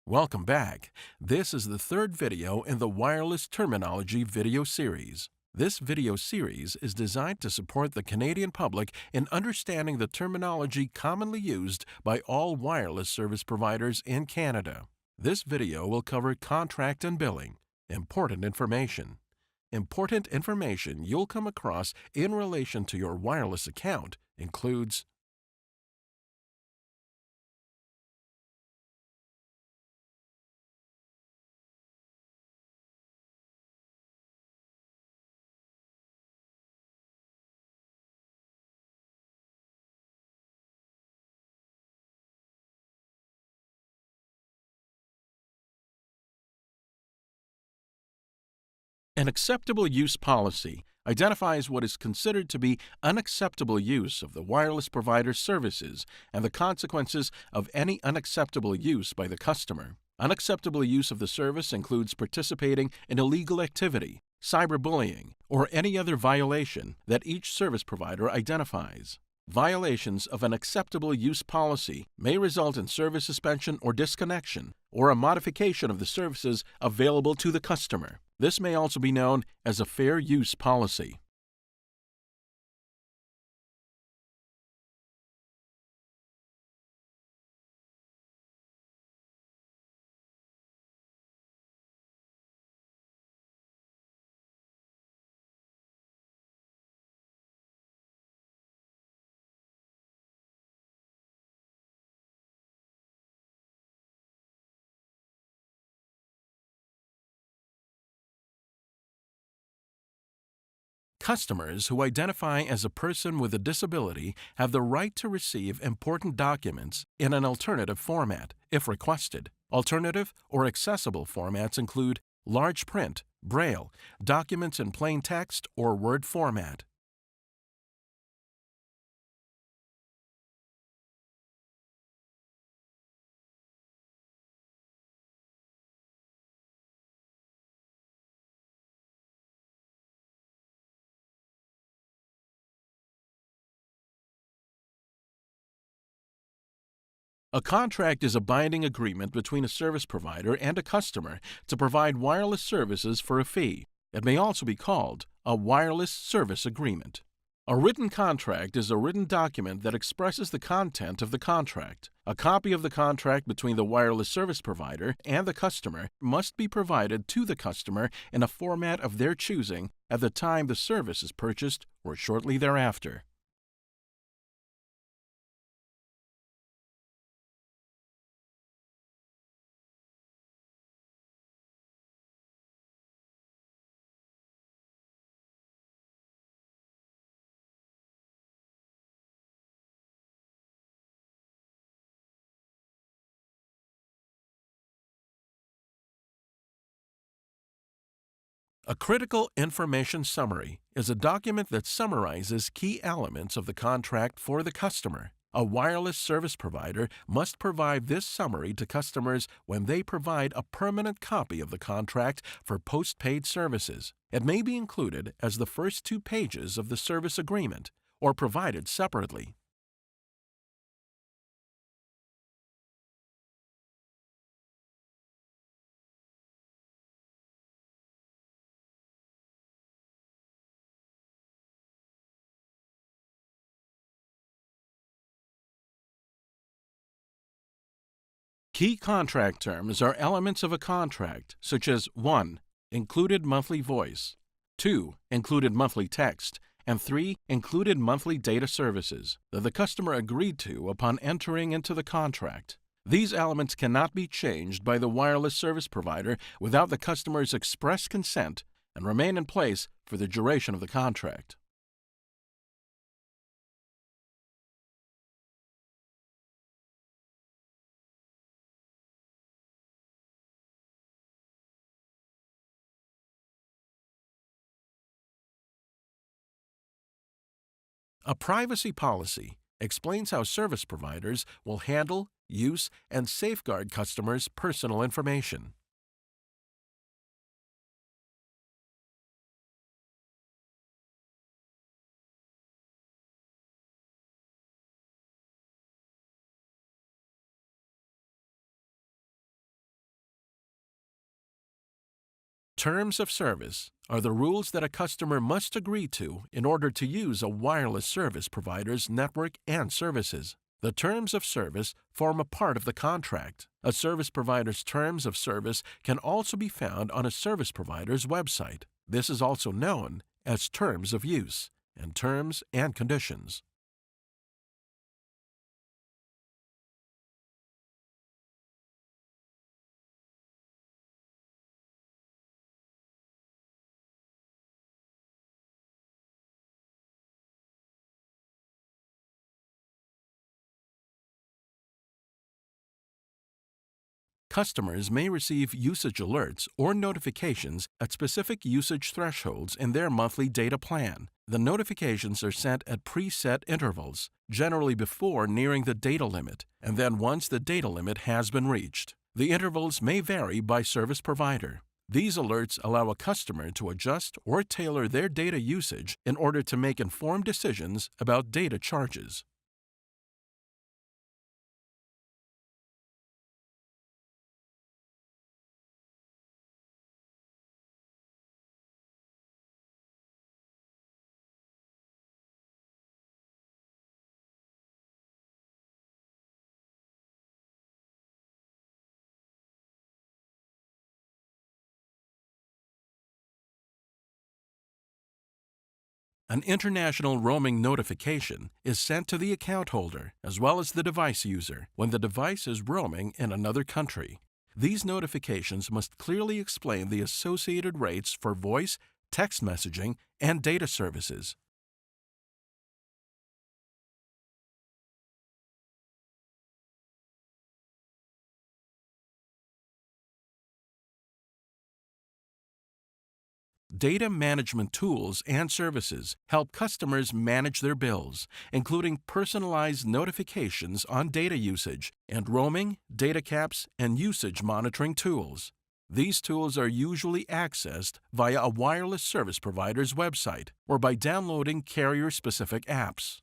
Welcome back. This is the third video in the Wireless Terminology video series. This video series is designed to support the Canadian public in understanding the terminology commonly used by all wireless service providers in Canada. This video will cover contract and billing, important information. Important information you'll come across in relation to your wireless account includes an acceptable use policy identifies what is considered to be unacceptable use of the wireless provider's services and the consequences of any unacceptable use by the customer. Unacceptable use of the service includes participating in illegal activity, cyberbullying, or any other violation that each service provider identifies. Violations of an acceptable use policy may result in service suspension or disconnection, or a modification of the services available to the customer. This may also be known as a fair use policy. Customers who identify as a person with a disability have the right to receive important documents in an alternative format, if requested. Alternative or accessible formats include large print, braille, documents in plain text, or Word format. A contract is a binding agreement between a service provider and a customer to provide wireless services for a fee. It may also be called a wireless service agreement. A written contract is a written document that expresses the content of the contract. A copy of the contract between the wireless service provider and the customer must be provided to the customer in a format of their choosing at the time the service is purchased or shortly thereafter. A critical information summary is a document that summarizes key elements of the contract for the customer. A wireless service provider must provide this summary to customers when they provide a permanent copy of the contract for postpaid services. It may be included as the first 2 pages of the service agreement or provided separately. Key contract terms are elements of a contract, such as 1. Included monthly voice, 2. Included monthly text, and 3. Included monthly data services that the customer agreed to upon entering into the contract. These elements cannot be changed by the wireless service provider without the customer's express consent and remain in place for the duration of the contract. A privacy policy explains how service providers will handle, use, and safeguard customers' personal information. Terms of service are the rules that a customer must agree to in order to use a wireless service provider's network and services. The terms of service form a part of the contract. A service provider's terms of service can also be found on a service provider's website. This is also known as terms of use and terms and conditions. Customers may receive usage alerts or notifications at specific usage thresholds in their monthly data plan. The notifications are sent at preset intervals, generally before nearing the data limit, and then once the data limit has been reached. The intervals may vary by service provider. These alerts allow a customer to adjust or tailor their data usage in order to make informed decisions about data charges. An international roaming notification is sent to the account holder as well as the device user when the device is roaming in another country. These notifications must clearly explain the associated rates for voice, text messaging, and data services. Data management tools and services help customers manage their bills, including personalized notifications on data usage and roaming, data caps, and usage monitoring tools. These tools are usually accessed via a wireless service provider's website or by downloading carrier-specific apps.